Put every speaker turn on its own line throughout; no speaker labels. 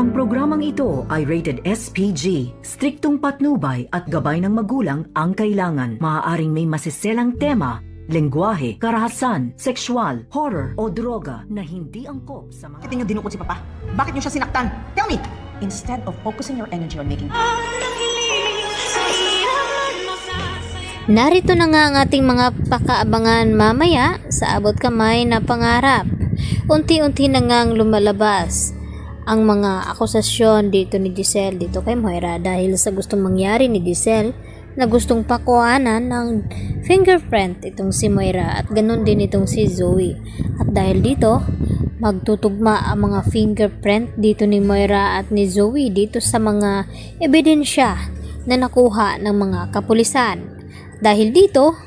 Ang programang ito ay rated SPG. Striktong patnubay at gabay ng magulang ang kailangan. Maaaring may masiselang tema, lengguwahe, karahasan, sexual, horror o droga na hindi angkop sa mga...
Bakit niyo dinukot si Papa? Bakit niyo siya sinaktan? Tell me! Instead of focusing your energy on making...
Narito na nga ang ating mga pakaabangan mamaya sa abot kamay na pangarap. Unti-unti na ngang lumalabas ang mga akusasyon dito ni Giselle dito kay Moira dahil sa gustong mangyari ni Giselle na gustong pakuhanan ng fingerprint itong si Moira at ganun din itong si Zoe. At dahil dito, magtutugma ang mga fingerprint dito ni Moira at ni Zoe dito sa mga ebidensya na nakuha ng mga kapulisan. Dahil dito,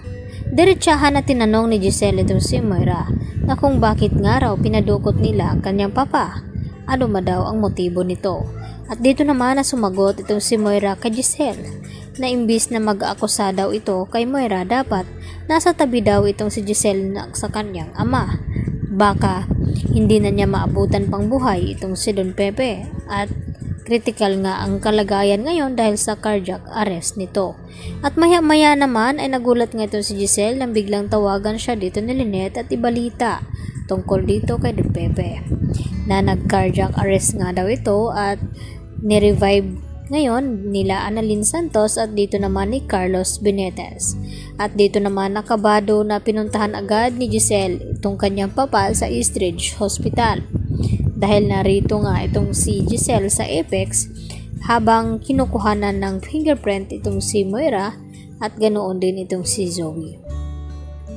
diretsahan na tinanong ni Giselle itong si Moira na kung bakit nga raw pinadukot nila ang kanyang papa. Ano ma daw ang motibo nito? At dito naman na sumagot itong si Moira kay Giselle na imbis na mag-aakusa daw ito kay Moira, dapat nasa tabi daw itong si Giselle sa kanyang ama. Baka hindi na niya maabutan pang buhay itong si Don Pepe at critical nga ang kalagayan ngayon dahil sa cardiac arrest nito. At maya-maya naman ay nagulat nga ito si Giselle nang biglang tawagan siya dito ni Lynette at ibalita tungkol dito kay Don Pepe na nag-cardiac arrest nga daw ito at ni-revive ngayon nila Annalyn Santos at dito naman ni Carlos Benitez. At dito naman nakabado na pinuntahan agad ni Giselle itong kanyang papa sa Eastridge Hospital. Dahil narito nga itong si Giselle sa Apex habang kinukuhanan ng fingerprint itong si Moira at ganoon din itong si Zoe.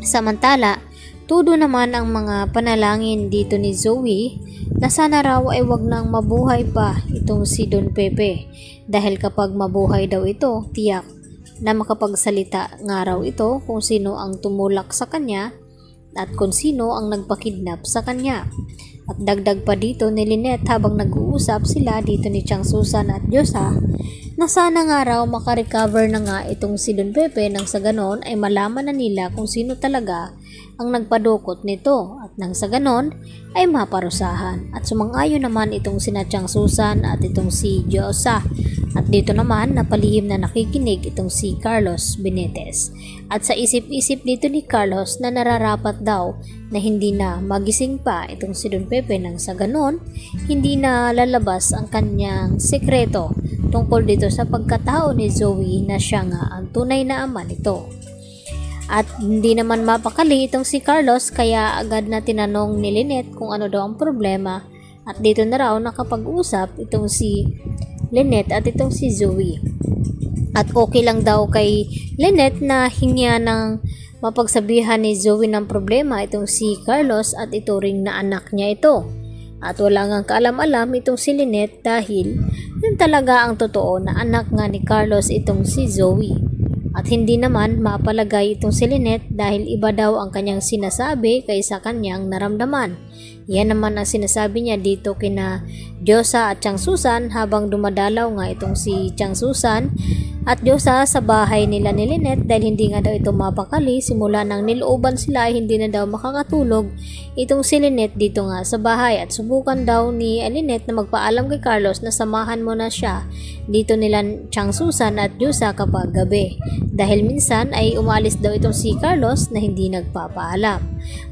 Samantala, tudo naman ang mga panalangin dito ni Zoe na sana raw ay wag nang mabuhay pa itong si Don Pepe dahil kapag mabuhay daw ito, tiyak na makapagsalita nga raw ito kung sino ang tumulak sa kanya at kung sino ang nagpakidnap sa kanya. At dagdag pa dito ni Lynette habang nag-uusap sila dito ni Chang Susan at Diyosa na sana nga raw makarecover na nga itong si Don Pepe nang sa ganon ay malaman na nila kung sino talaga ang nagpadukot nito at nang sa ganon ay maparusahan. At sumang-ayon naman itong sina Chang Susan at itong si Diyosa. At dito naman napalihim na nakikinig itong si Carlos Benitez. At sa isip-isip dito ni Carlos na nararapat daw na hindi na magising pa itong si Don Pepe nang sa ganon hindi na lalabas ang kanyang sekreto tungkol dito sa pagkatao ni Zoe na siya nga ang tunay na ama nito. At hindi naman mapakali itong si Carlos kaya agad na tinanong ni Lynette kung ano daw ang problema at dito na raw nakapag-usap itong si Lynette at itong si Zoe. At okay lang daw kay Lynette na hingya ng mapagsabihan ni Zoe ng problema itong si Carlos at ito ring na anak niya ito. At wala ngang kaalam-alam itong si Lynette dahil yun talaga ang totoo na anak nga ni Carlos itong si Zoe. At hindi naman mapalagay itong si Lynette dahil iba daw ang kanyang sinasabi kaysa kanyang naramdaman. Yan naman ang sinasabi niya dito kina Diyosa at Chang Susan habang dumadalaw nga itong si Chang Susan at Diyosa sa bahay nila ni Lynette dahil hindi nga daw ito mapakali. Simula nang nilooban sila ay hindi na daw makakatulog itong si Lynette dito nga sa bahay at subukan daw ni Lynette na magpaalam kay Carlos na samahan mo na siya dito nila Chang Susan at Diyosa kapag gabi. Dahil minsan ay umalis daw itong si Carlos na hindi nagpapaalam.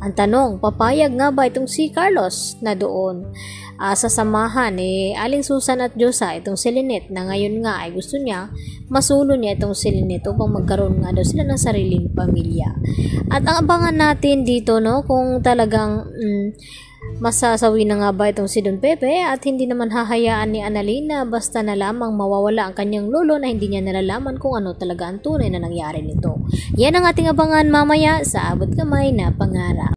Ang tanong, papayag nga ba itong si Carlos na doon sasamahan Aling Susan at Diyosa itong si Lynette na ngayon nga ay gusto niya masulo niya itong si Lynette upang magkaroon nga daw sila ng sariling pamilya. At ang abangan natin dito kung talagang masasawi na nga ba itong si Don Pepe at hindi naman hahayaan ni Annalyn na basta na lamang mawawala ang kanyang lolo na hindi niya nalalaman kung ano talaga ang tunay na nangyari nito. Yan ang ating abangan mamaya sa abot kamay na pangarap.